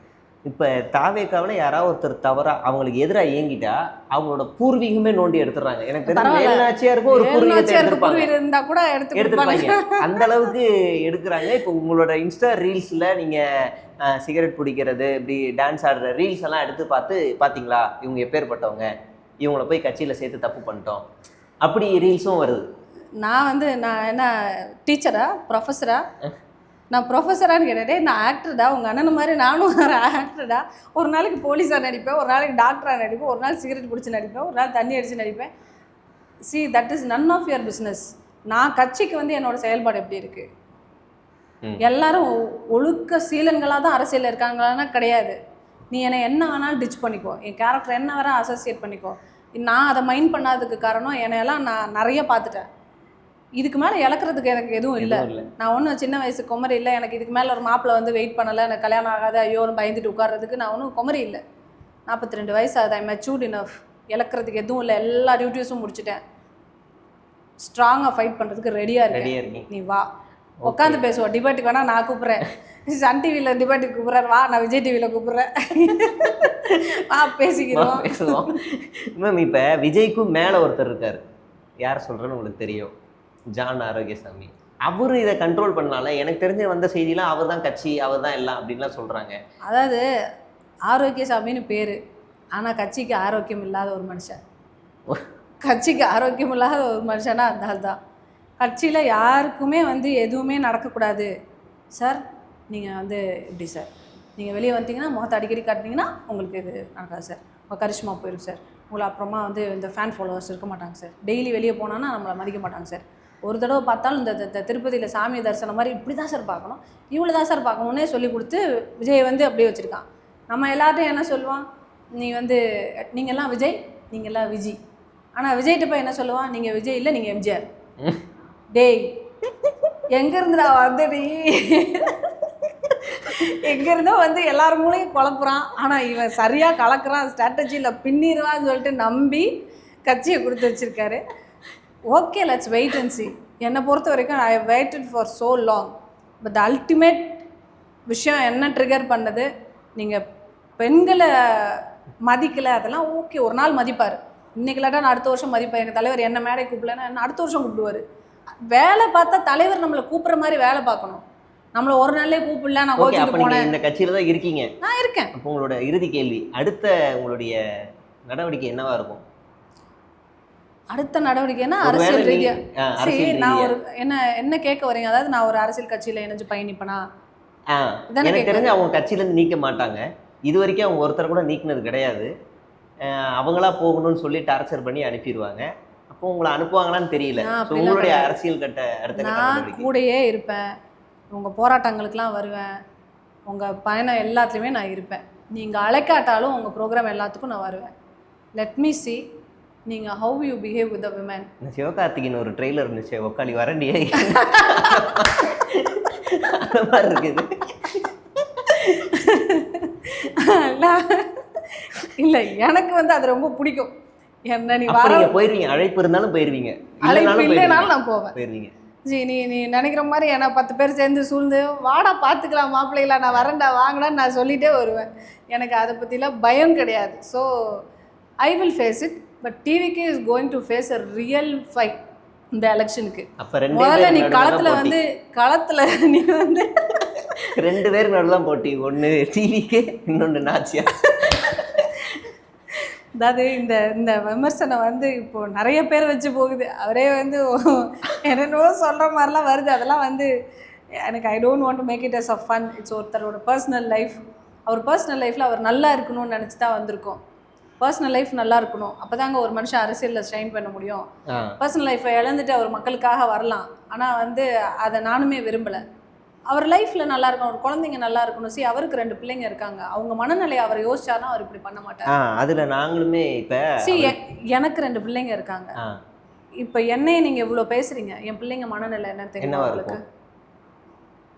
இப்போ தாவேக்காவில் யாராவது ஒருத்தர் தவறாக அவங்களுக்கு எதிராக இயங்கிட்டா அவங்களோட பூர்வீகமே நோண்டி எடுத்துடுறாங்க. எனக்கு தெரியும் வேலுநாச்சியாருக்கும் ஒரு பூர்வீகத்தை இருந்தால் கூட எடுத்துப்பாங்க. அந்த அளவுக்கு எடுக்கிறாங்க. இப்போ உங்களோட இன்ஸ்டா ரீல்ஸில் நீங்கள் சிகரெட் பிடிக்கிறது, இப்படி டான்ஸ் ஆடுற ரீல்ஸ் எல்லாம் எடுத்து பார்த்தீங்களா இவங்க எப்பேற்பட்டவங்க, இவங்கள போய் கட்சியில் சேர்த்து தப்பு பண்ணிட்டோம் அப்படி ரீல்ஸும் வருது. நான் என்ன டீச்சரா, ப்ரொஃபஸரா? நான் ப்ரொஃபஸரான்னு கேட்டேன். நான் ஆக்டர்டா, உங்கள் அண்ணன் மாதிரி நானும் ஒரு ஆக்டர்டா. ஒரு நாளைக்கு போலீஸாக நடிப்பேன், ஒரு நாளைக்கு டாக்டராக நடிப்பேன், ஒரு நாள் சிகரெட் பிடிச்சி நடிப்பேன், ஒரு நாள் தண்ணி அடித்து நடிப்பேன். That is none of your business. நான் கட்சிக்கு வந்து என்னோடய செயல்பாடு எப்படி இருக்குது? எல்லாரும் ஒழுக்க சீலன்களாக தான் அரசியலில் இருக்காங்களான்னா கிடையாது. நீ என்னை என்ன வேணாலும் டிச் பண்ணிக்கோ, என் கேரக்டர் என்ன வேற அசோசியேட் பண்ணிக்கோ. நான் அதை மைண்ட் பண்ணாததுக்கு காரணம் என்னையெல்லாம் நான் நிறைய பார்த்துட்டேன். இதுக்கு மேலே இழக்கிறதுக்கு எனக்கு எதுவும் இல்லை. நான் ஒன்றும் சின்ன வயசு குமரி இல்லை. எனக்கு இதுக்கு மேலே ஒரு மாப்பிள்ளை வந்து வெயிட் பண்ணலை, எனக்கு கல்யாணம் ஆகாது, ஐயோன்னு பயந்துட்டு உட்கார்றதுக்கு நான் ஒன்றும் குமரி இல்லை. 42 வயசு ஆகுது. ஐ மெச்சூர்ட் இனஃப். இழக்கிறதுக்கு எதுவும் இல்லை. எல்லா டியூட்டிஸும் முடிச்சுட்டேன். ஸ்ட்ராங்காக ஃபைட் பண்ணுறதுக்கு ரெடியாக இருக்கேன். நீ வா, உட்காந்து பேசுவோம். டிபேட்டுக்கு வேணால் நான் கூப்பிட்றேன். சன் டிவியில் டிபேட்டுக்கு கூப்பிட்றேன், வா. நான் விஜய் டிவியில் கூப்பிட்றேன், வா பேசிக்கிறோம். மேம், இப்போ விஜய்க்கும் மேலே ஒருத்தர் இருக்கார். யார் சொல்கிறேன்னு உங்களுக்கு தெரியும், ஜான் ஆரோக்கியசாமி. அவரு இதை கண்ட்ரோல் பண்ணால. எனக்கு தெரிஞ்ச வந்த செய்திலாம் அவர் தான் கட்சி, அவர் தான் எல்லாம் அப்படின்லாம் சொல்கிறாங்க. அதாவது ஆரோக்கியசாமின்னு பேர், ஆனால் கட்சிக்கு ஆரோக்கியம் இல்லாத ஒரு மனுஷன். கட்சிக்கு ஆரோக்கியம் இல்லாத ஒரு மனுஷனா அந்த தான். கட்சியில் யாருக்குமே வந்து எதுவுமே நடக்கக்கூடாது சார். நீங்கள் வந்து இப்படி சார், நீங்கள் வெளியே வந்தீங்கன்னா முகத்தை அடிக்கடி காட்டினீங்கன்னா உங்களுக்கு இது நடக்காது சார். உங்கள் கரிஷ்மா போயிடும் சார். உங்களை அப்புறமா வந்து இந்த ஃபேன் ஃபாலோவர்ஸ் இருக்க மாட்டாங்க சார். டெய்லி வெளியே போனான்னா நம்மளை மதிக்க மாட்டாங்க சார். ஒரு தடவை பார்த்தாலும் இந்த திருப்பதியில் சாமி தரிசனம் மாதிரி இப்படி தான் சார் பார்க்கணும், இவ்வளோ தான் சார் பார்க்கணுன்னே சொல்லி கொடுத்து விஜய் வந்து அப்படியே வச்சுருக்கான். நம்ம எல்லார்ட்டையும் என்ன சொல்லுவான், நீ வந்து நீங்கள்லாம் விஜய், நீங்கள்லாம் விஜி. ஆனால் விஜய்கிட்ட போய் என்ன சொல்லுவான், நீங்கள் விஜய் இல்லை, நீங்கள் எம்ஜிஆர். டேய், எங்கேருந்துடா வந்து நீ எங்கேருந்தோ வந்து எல்லாரும் மூலையும் குழப்புறான். ஆனால் இவன் சரியாக கலக்குறான், ஸ்ட்ராட்டஜியில் பின்னிடுவான்னு சொல்லிட்டு நம்பி கட்சியை கொடுத்து வச்சுருக்காரு. Okay, let's wait and see. என்னை பொறுத்த வரைக்கும் I have waited for so long. But ultimate விஷயம் என்ன ட்ரிகர் பண்ணது, நீங்கள் பெண்களை மதிக்கலை, அதெல்லாம் ஓகே, ஒரு நாள் மதிப்பார். இன்றைக்கி இல்லாட்டா நான் அடுத்த வருஷம் மதிப்பேன். எங்கள் தலைவர் என்ன மேடை கூப்பிடலன்னா என்ன அடுத்த வருஷம் கூப்பிடுவார். வேலை பார்த்தா தலைவர் நம்மளை கூப்பிட்ற மாதிரி வேலை பார்க்கணும். நம்மளை ஒரு நாள்லேயே கூப்பிடல, நான் கோச்சிட்டு போனேன். இந்த கட்சியில் தான் இருக்கீங்க. நான் இருக்கேன். அப்போ உங்களோட இறுதி கேள்வி, அடுத்த உங்களுடைய நடவடிக்கை என்னவா இருக்கும்? அடுத்த நடவடிக்கைன்னா அரசியல் ரீதியாக சரி, நான் ஒரு என்ன கேட்க வரீங்க? அதாவது நான் ஒரு அரசியல் கட்சியில் இணைஞ்சு பயணிப்பேனா? எனக்கு தெரிஞ்சு அவங்க கட்சியிலேருந்து நீக்க மாட்டாங்க. இது வரைக்கும் அவங்க ஒருத்தர் கூட நீக்கினது கிடையாது. அவங்களா போகணும்னு சொல்லி டார்ச்சர் பண்ணி அனுப்பிடுவாங்க. அப்போ உங்களை அனுப்புவாங்களான்னு தெரியல. உங்களுடைய அரசியல் அடுத்த நான் கூடயே இருப்பேன். உங்கள் போராட்டங்களுக்கெலாம் வருவேன். உங்கள் பயணம் எல்லாத்துலேயுமே நான் இருப்பேன். நீங்கள் அழைக்காட்டாலும் உங்கள் ப்ரோக்ராம் எல்லாத்துக்கும் நான் வருவேன். லெட் மீ சி நீங்கள் how you behave with the women. இந்த சிவகார்த்திகின் ஒரு ட்ரெய்லர் இருந்துச்சு, உக்காளி வரண்டியே அந்த மாதிரி இருக்குது. இல்லை, எனக்கு வந்து அது ரொம்ப பிடிக்கும். என்ன நீ போயிருவீங்க, அழைப்பு இருந்தாலும் போயிருவீங்க, இல்லைனாலும் நான் போயிருவீங்க. ஜி நீ நினைக்கிற மாதிரி ஏன்னா 10 பேர் சேர்ந்து சூழ்ந்து வாடா பார்த்துக்கலாம் மாப்பிள்ளைகளா, நான் வரேன்டா வாங்கடான்னு நான் சொல்லிகிட்டே வருவேன். எனக்கு அதை பற்றிலாம் பயம் கிடையாது. So I will face it. But TVK is going to face a real fight இந்த எலெக்ஷனுக்கு. முதல்ல நீ களத்தில் நீ வந்து 2 பேர் நடுதான் போட்டி, ஒன்று டிவிகே, இன்னொன்று நாச்சியா. அதாவது இந்த விமர்சனம் வந்து இப்போது நிறைய பேர் வச்சு போகுது. அவரே வந்து என்னென்னவோ சொல்கிற மாதிரிலாம் வருது. அதெல்லாம் வந்து எனக்கு I don't want to make it as a fun. It's ஒருத்தரோட பர்சனல் லைஃப். அவர் பர்சனல் லைஃப்பில் அவர் நல்லா இருக்கணும்னு நினச்சி தான் வந்திருக்கோம். பர்சனல் லைஃப் நல்லா இருக்கணும், அப்போ தாங்க ஒரு மனுஷன் அரசியலில் ஷைன் பண்ண முடியும். பர்சனல் லைஃப்பை இழந்துட்டு அவர் மக்களுக்காக வரலாம், ஆனால் வந்து அதை நானுமே விரும்பலை. அவர் லைஃப்பில் நல்லா இருக்கணும், ஒரு குழந்தைங்க நல்லா இருக்கணும். அவருக்கு 2 பிள்ளைங்க இருக்காங்க, அவங்க மனநிலையை அவர் யோசிச்சாருன்னா அவர் இப்படி பண்ண மாட்டார். அதில் நாங்களுமே இப்போ எனக்கு 2 பிள்ளைங்க இருக்காங்க. இப்போ என்னையே நீங்கள் இவ்வளோ பேசுகிறீங்க, என் பிள்ளைங்க மனநிலை என்ன தெரியுமா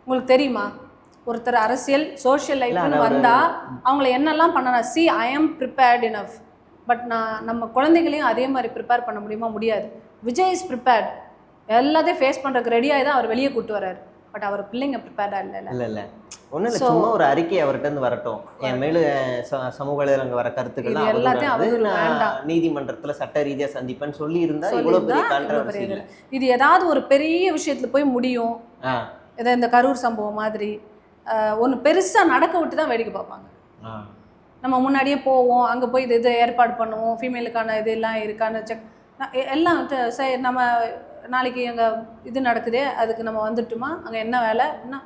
உங்களுக்கு தெரியுமா? ஒருத்தர் அரசியல் சோஷியல் லைஃப்னு வந்தால் அவங்கள என்னெல்லாம் பண்ணணும். I am prepared enough. But நம்ம குழந்தைகளையும் அதே மாதிரி ப்ரிப்பேர் பண்ண முடியுமா? முடியாது. விஜய் இஸ் ப்ரிப்பேர்ட், எல்லாத்தையும் ஃபேஸ் பண்ணுறதுக்கு ரெடியாகி தான் அவர் வெளியே கூப்பிட்டு வர்றாரு. பட் அவர் பிள்ளைங்க ப்ரிப்பேர்டாக இல்லை. ஒன்றும் இல்லை, சும்மா ஒரு அறிக்கை அவர்கிட்ட இருந்து வரட்டும். என் மேலே சமூக வலைதளங்க வர கருத்துக்கள் எல்லாத்தையும் நீதிமன்றத்தில் சட்ட ரீதியாக சந்திப்பேன்னு சொல்லி இருந்தா இவ்வளோ பெரிய கான்ட்ரவர்சி இல்லை. இது ஏதாவது ஒரு பெரிய விஷயத்துல போய் முடியும். ஏதோ இந்த கரூர் சம்பவம் மாதிரி ஒன்று பெருசாக நடக்க விட்டு தான் வேடிக்கை பார்ப்பாங்க. நம்ம முன்னாடியே போவோம், அங்கே போய் இது ஏற்பாடு பண்ணுவோம், ஃபீமேலுக்கான இது எல்லாம் இருக்கான்னு செக் எல்லாம் நம்ம நாளைக்கு அங்கே இது நடக்குதே, அதுக்கு நம்ம வந்துட்டுமா, அங்கே என்ன வேலை என்ன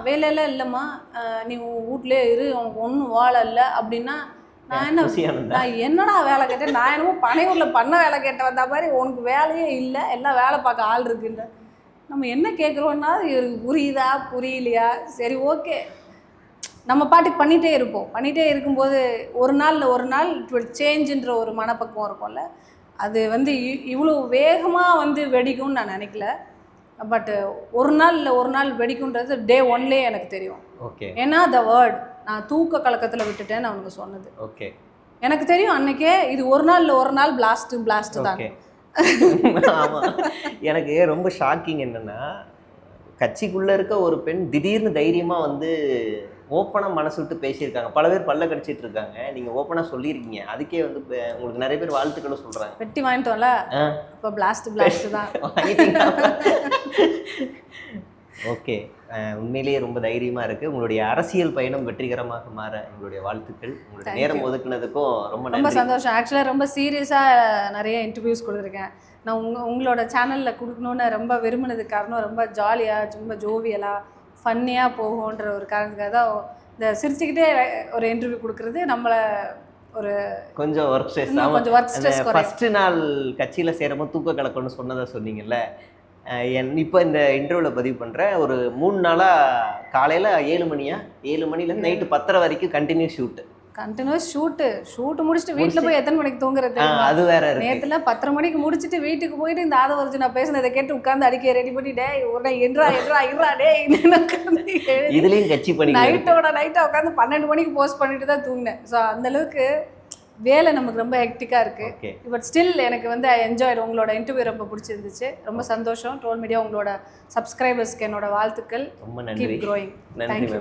வேலையெல்லாம் இல்லைம்மா, நீ வீட்லேயே இரு, உனக்கு ஒன்றும் வாழை இல்லை அப்படின்னா நான் என்னடா வேலை கேட்டேன், நான் என்னமோ பனையூரில் பண்ண வேலை கேட்டேன் வந்த மாதிரி, உனக்கு வேலையே இல்லை, எல்லாம் வேலை பார்க்க ஆள் இருக்குன்ற. நம்ம என்ன கேட்குறோன்னா இவருக்கு புரியுதா புரியலையா, சரி ஓகே நம்ம பாட்டுக்கு பண்ணிகிட்டே இருப்போம். பண்ணிகிட்டே இருக்கும்போது ஒரு நாள் இட் வில் சேஞ்சுன்ற ஒரு மனப்பக்குவம் இருக்கும்ல, அது வந்து இவ்வளோ வேகமாக வந்து வெடிக்கும்னு நான் நினைக்கல. பட் ஒரு நாள் வெடிக்குன்றது டே 1லே எனக்கு தெரியும். ஓகே, ஏன்னா த வேர்ட் நான் தூக்க கலக்கத்தில் விட்டுட்டேன்னு அவனுக்கு சொன்னது. ஓகே, எனக்கு தெரியும் அன்னைக்கே இது ஒரு நாள் பிளாஸ்ட் தான். ஆமாம், எனக்கு ரொம்ப ஷாக்கிங் என்னென்னா, கட்சிக்குள்ளே இருக்க ஒரு பெண் திடீர்னு தைரியமாக வந்து ஓப்பனாக மனசு விட்டு பேசியிருக்காங்க. பல பேர் பல்ல கடிச்சிட்டு இருக்காங்க, நீங்கள் ஓப்பனாக சொல்லியிருக்கீங்க. அதுக்கே வந்து உங்களுக்கு நிறைய பேர் வாழ்த்துக்களும் சொல்கிறாங்க. வெட்டி வாங்கிட்டோம்ல, இப்போ பிளாஸ்ட் தான் ஓகே, உண்மையிலேயே ரொம்ப தைரியமாக இருக்குது. உங்களுடைய அரசியல் பயணம் வெற்றிகரமாக மாற எங்களுடைய வாழ்த்துக்கள். உங்களுடைய நேரம் ஒதுக்குனதுக்கும் ரொம்ப சந்தோஷம். ஆக்சுவலாக ரொம்ப சீரியஸாக நிறைய இன்டர்வியூஸ் கொடுத்துருக்கேன். நான் உங்களோட சேனலில் கொடுக்கணுன்னு ரொம்ப விரும்பினதுக்கு காரணம் ரொம்ப ஜாலியாக, ரொம்ப ஜோவியலாக, ஃபன்னியாக போகுன்ற ஒரு காரணத்துக்காக தான் இந்த சிரிச்சுக்கிட்டே ஒரு இன்டர்வியூ கொடுக்குறது. நம்மளை ஒரு கொஞ்சம் ஒர்க் ஸ்ட்ரெஸ் ஃபஸ்ட்டு நாள் கட்சியில் சேரும்போது தூக்க கலக்கணும்னு சொன்னதை சொன்னீங்கல்ல, இப்போ இந்த இன்டர்வியூவில் பதிவு பண்ணுறேன். ஒரு 3 நாளாக காலையில் 7 மணிலேருந்து நைட்டு 10:30 வரைக்கும் கண்டினியூஸ் ஷூட்டு முடிச்சுட்டு வீட்டில் போய் எத்தனை மணிக்கு தூங்குறது? அது வேற. நேற்றுல 10:30 மணிக்கு முடிச்சுட்டு வீட்டுக்கு போயிட்டு இந்த ஆதவர்ஜி நான் பேசினதை கேட்டு உட்காந்து அடிக்க ரெடி பண்ணிட்டே உடனே என்றா டே இதுலேயும் கட்சி பண்ணி நைட்டாக உட்காந்து 12 மணிக்கு போஸ்ட் பண்ணிட்டு தான் தூங்கினேன். ஸோ அந்தளவுக்கு வேலை நமக்கு ரொம்ப ஹெக்டிக்காக இருக்குது. பட் ஸ்டில் எனக்கு வந்து ஐ என்ஜாய். உங்களோட இன்டர்வியூ ரொம்ப பிடிச்சிருந்துச்சு, ரொம்ப சந்தோஷம். ட்ரோல் மீடியா உங்களோட சப்ஸ்கிரைபர்ஸ்க்கு என்னோட வாழ்த்துக்கள். ரொம்ப நன்றி. Keep growing. தேங்க்யூ.